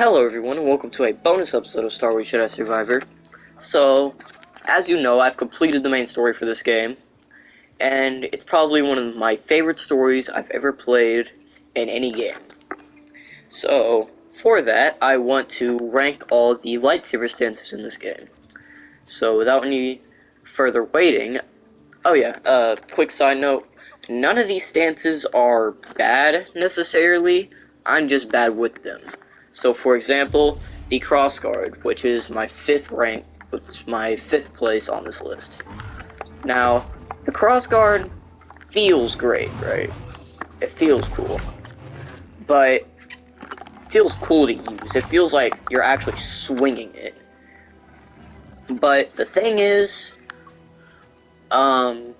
Hello everyone and welcome to a bonus episode of SWJS Survivor. So, as you know, I've completed the main story for this game, and it's probably one of my favorite stories I've ever played in any game. So, for that, I want to rank all the lightsaber stances in this game. So, without any further waiting, quick side note, none of these stances are bad necessarily, I'm just bad with them. So, for example, the crossguard, which is my fifth rank, which is my fifth place on this list. Now, the crossguard feels great, right? It feels cool. But it feels cool to use. It feels like you're actually swinging it. But the thing is, it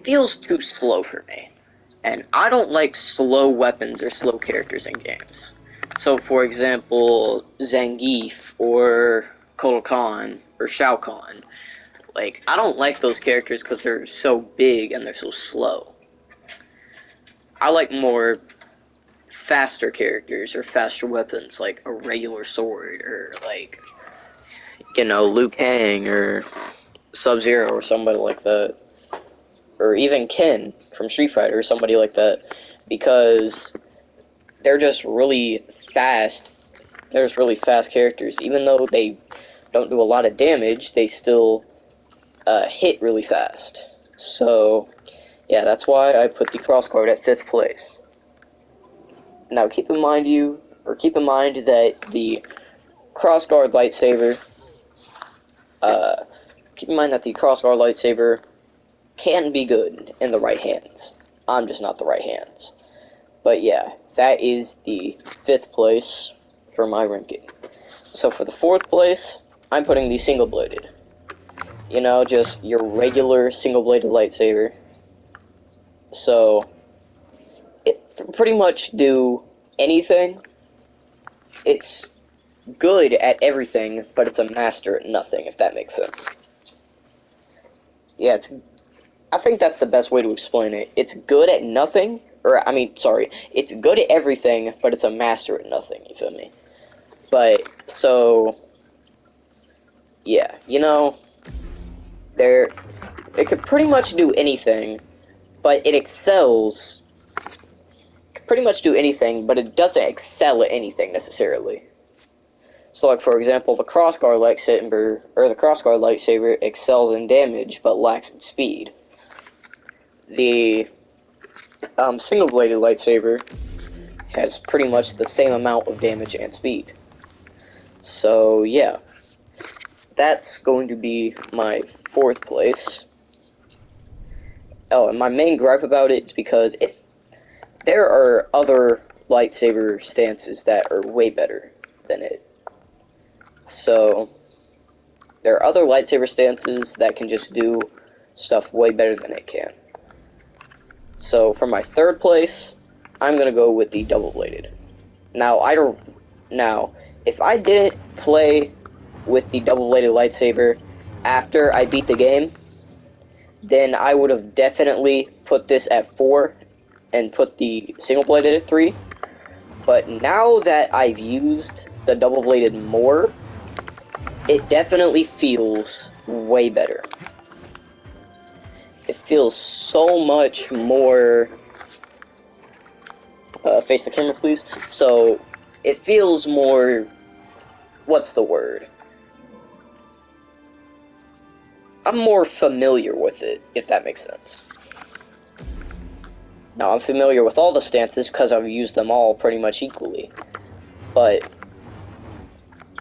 feels too slow for me. And I don't like slow weapons or slow characters in games. So, for example, Zangief or Kotal Khan or Shao Kahn. Like, I don't like those characters because they're so big and they're so slow. I like more faster characters or faster weapons, like a regular sword or, like, you know, Liu Kang or Sub-Zero or somebody like that. Or even Ken from Street Fighter or somebody like that. Because they're just really fast. They're just really fast characters. Even though they don't do a lot of damage, they still hit really fast. So, yeah, that's why I put the crossguard at 5th place. Now, keep in mind that the crossguard lightsaber, can be good in the right hands. I'm just not the right hands. But yeah, that is the 5th place for my ranking. So for the 4th place, I'm putting the single-bladed. You know, just your regular single-bladed lightsaber. So, it pretty much do anything. It's good at everything, but it's a master at nothing, if that makes sense. Yeah, I think that's the best way to explain it. It's good at nothing, it's good at everything, but it's a master at nothing, you feel me? But, so, yeah, you know, it could pretty much do anything, but it excels. It could pretty much do anything, but it doesn't excel at anything necessarily. So, like, for example, the crossguard lightsaber excels in damage, but lacks in speed. The single-bladed lightsaber has pretty much the same amount of damage and speed. So, yeah. That's going to be my 4th place. Oh, and my main gripe about it is because there are other lightsaber stances that are way better than it. So, there are other lightsaber stances that can just do stuff way better than it can. So, for my 3rd place, I'm gonna go with the double-bladed. Now, if I didn't play with the double-bladed lightsaber after I beat the game, then I would have definitely put this at 4 and put the single-bladed at 3. But now that I've used the double-bladed more, it definitely feels way better. It feels so much more... face the camera, please. So, it feels more... what's the word? I'm more familiar with it, if that makes sense. Now, I'm familiar with all the stances because I've used them all pretty much equally. But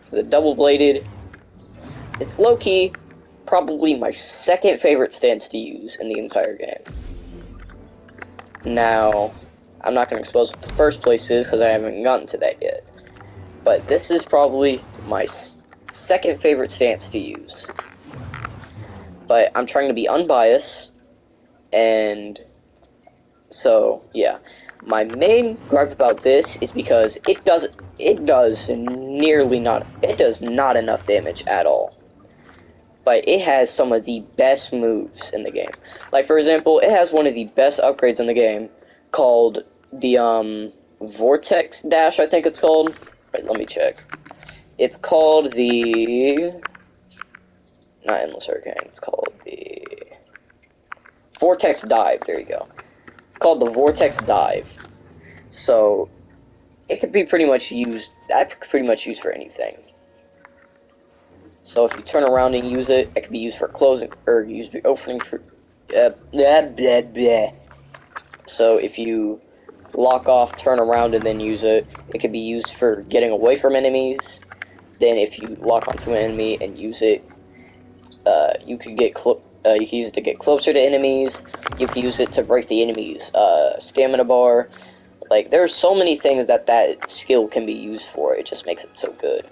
for the double-bladed, it's low-key probably my 2nd favorite stance to use in the entire game. Now, I'm not going to expose what the 1st place is because I haven't gotten to that yet. But this is probably my 2nd favorite stance to use. But I'm trying to be unbiased, and so, yeah. My main gripe about this is because it does not enough damage at all. But it has some of the best moves in the game. Like, for example, it has one of the best upgrades in the game called the, Vortex Dash, I think it's called. Wait, let me check. It's called the... Not Endless Hurricane, it's called the... Vortex Dive, there you go. It's called the Vortex Dive. So, it could be pretty much used... That could pretty much use for anything. So if you turn around and use it, it can be used for closing, or used for opening for... blah, blah, blah. So if you lock off, turn around, and then use it, it can be used for getting away from enemies. Then if you lock onto an enemy and use it, you can use it to get closer to enemies. You can use it to break the enemy's stamina bar. Like, there's so many things that skill can be used for. It just makes it so good.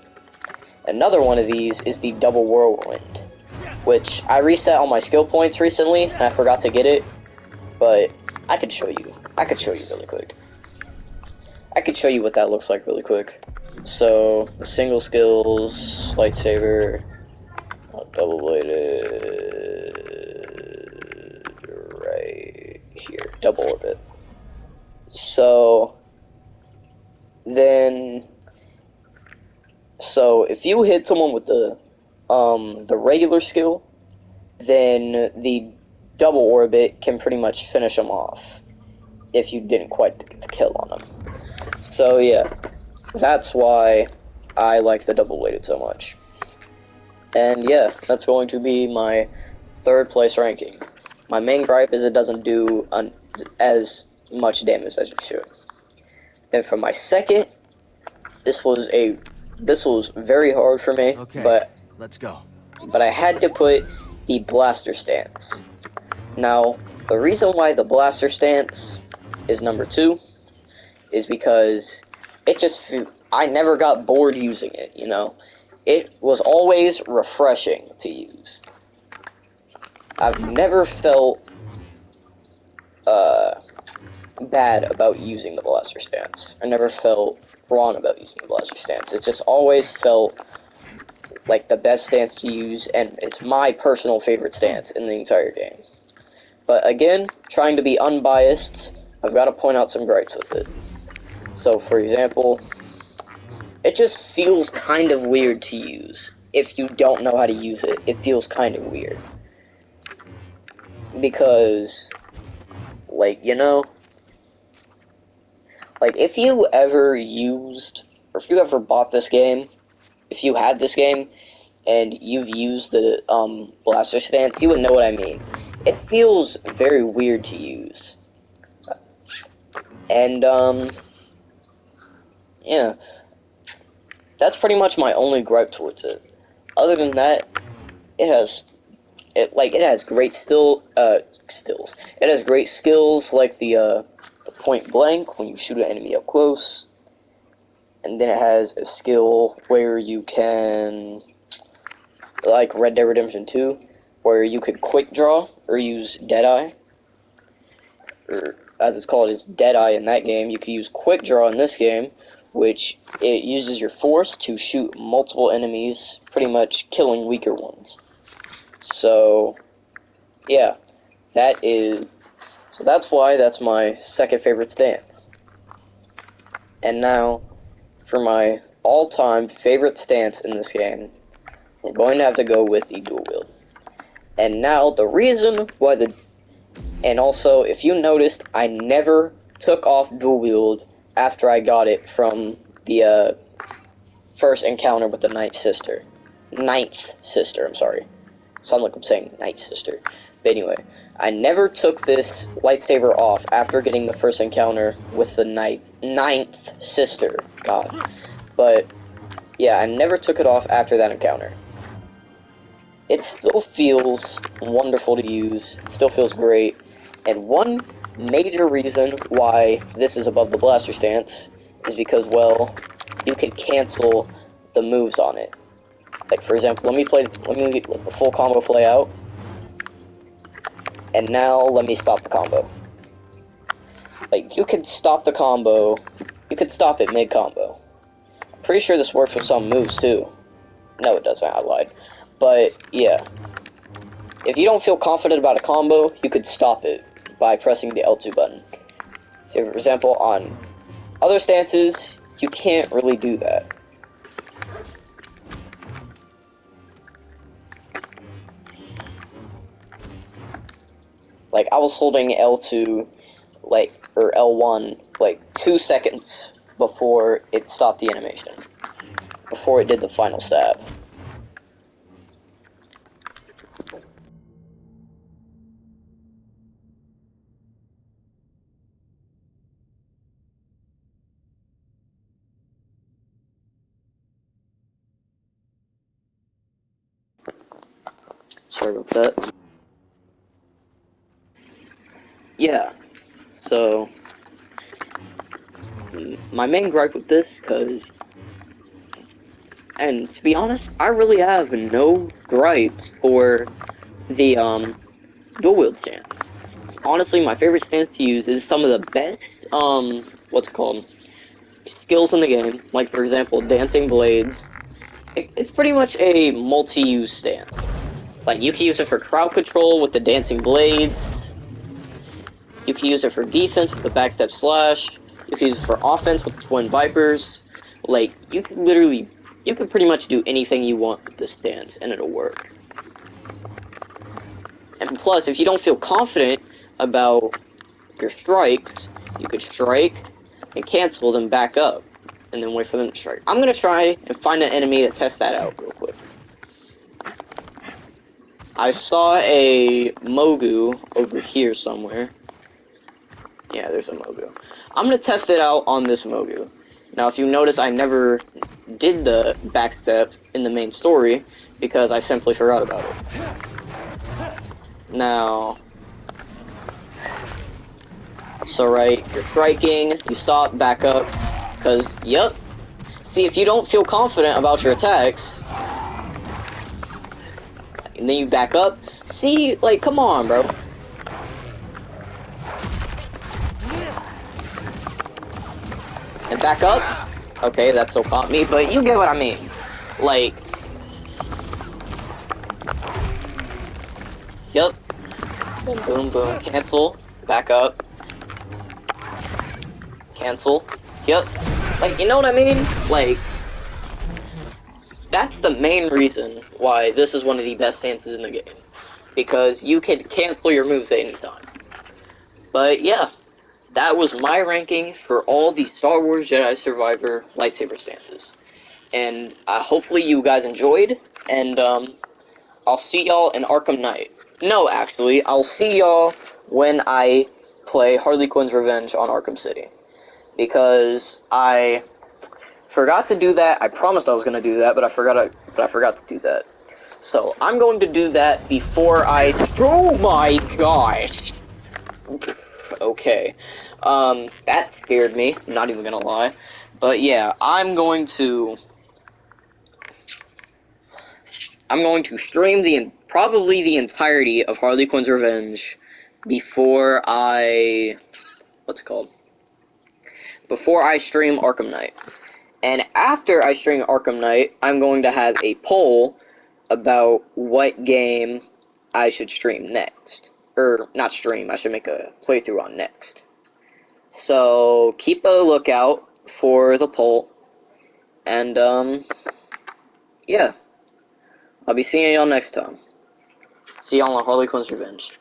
Another one of these is the Double Whirlwind, which I reset all my skill points recently, and I forgot to get it, but I could show you. I could show you really quick. I could show you what that looks like really quick. So, the single skills, lightsaber, double-bladed, right here, double orbit. So, then... So, if you hit someone with the regular skill, then the double orbit can pretty much finish them off, if you didn't quite get the kill on them. So, yeah, that's why I like the double weighted so much. And, yeah, that's going to be my third place ranking. My main gripe is it doesn't do as much damage as it should. And for my second, this was very hard for me, Okay, but let's go. But I had to put the blaster stance. Now, the reason why the blaster stance is number 2 is because I never got bored using it, you know? It was always refreshing to use. I've never felt bad about using the blaster stance. I never felt wrong about using the blaster stance. It just always felt like the best stance to use, and it's my personal favorite stance in the entire game. But again, trying to be unbiased, I've got to point out some gripes with it. So, for example, it just feels kind of weird to use. If you don't know how to use it, it feels kind of weird. Because, like, you know, like, if you ever bought this game, if you had this game, and you've used the blaster stance, you would know what I mean. It feels very weird to use. And, yeah. That's pretty much my only gripe towards it. Other than that, it has great skills. It has great skills, like the point blank, when you shoot an enemy up close. And then it has a skill where you can... like Red Dead Redemption 2, where you could quick draw or use Deadeye, or as it's called, it's Deadeye in that game. You can use quick draw in this game, which it uses your force to shoot multiple enemies, pretty much killing weaker ones. So, yeah, that's why that's my second favorite stance. And now, for my all-time favorite stance in this game, I'm going to have to go with the dual wield. And now, the reason why and also, if you noticed, I never took off dual wield after I got it from the, first encounter with the Ninth Sister, I'm sorry. Sound like I'm saying Night Sister. But anyway, I never took this lightsaber off after getting the first encounter with the Ninth Sister. God. But, yeah, I never took it off after that encounter. It still feels wonderful to use. It still feels great. And one major reason why this is above the blaster stance is because, well, you can cancel the moves on it. Like, for example, let me let the full combo play out. And now, let me stop the combo. Like, you could stop the combo. You could stop it mid-combo. I'm pretty sure this works with some moves, too. No, it doesn't. I lied. But, yeah. If you don't feel confident about a combo, you could stop it by pressing the L2 button. So, for example, on Other stances, you can't really do that. Like, I was holding L2, like, or L1, like, 2 seconds before it stopped the animation. Before it did the final stab. Sorry about that. Yeah, so my main gripe with this, and to be honest, I really have no gripes for the dual wield stance. It's honestly my favorite stance to use. Is some of the best what's it called, skills in the game. Like for example, dancing blades. It's pretty much a multi-use stance. Like you can use it for crowd control with the dancing blades. You can use it for defense with the backstep slash. You can use it for offense with the twin vipers. Like, you can pretty much do anything you want with this stance, and it'll work. And plus, if you don't feel confident about your strikes, you could strike and cancel them back up, and then wait for them to strike. I'm gonna try and find an enemy to test that out real quick. I saw a Mogu over here somewhere. Yeah, there's a Mogu. I'm gonna test it out on this Mogu. Now, if you notice, I never did the backstep in the main story because I simply forgot about it. Now, so right, you're striking, you stop, back up, because, yep. See, if you don't feel confident about your attacks, and then you back up, see, like, come on, bro. And back up. Okay, that still caught me, but you get what I mean. Like, yep. Boom, boom, boom. Cancel. Back up. Cancel. Yep. Like, you know what I mean? Like, that's the main reason why this is one of the best stances in the game. Because you can cancel your moves at any time. But yeah, that was my ranking for all the Star Wars Jedi Survivor lightsaber stances. And hopefully you guys enjoyed, and I'll see y'all in Arkham Knight. No, actually, I'll see y'all when I play Harley Quinn's Revenge on Arkham City. Because I forgot to do that. I promised I was going to do that, but I forgot to do that. So, I'm going to do that before I... Oh my gosh! Okay. That scared me. I'm not even gonna lie. But yeah, I'm going to stream probably the entirety of Harley Quinn's Revenge before I... What's it called? Before I stream Arkham Knight. And after I stream Arkham Knight, I'm going to have a poll about what game I should stream next. Or, not stream, I should make a playthrough on next. So, keep a lookout for the poll. And, yeah. I'll be seeing y'all next time. See y'all on Harley Quinn's Revenge.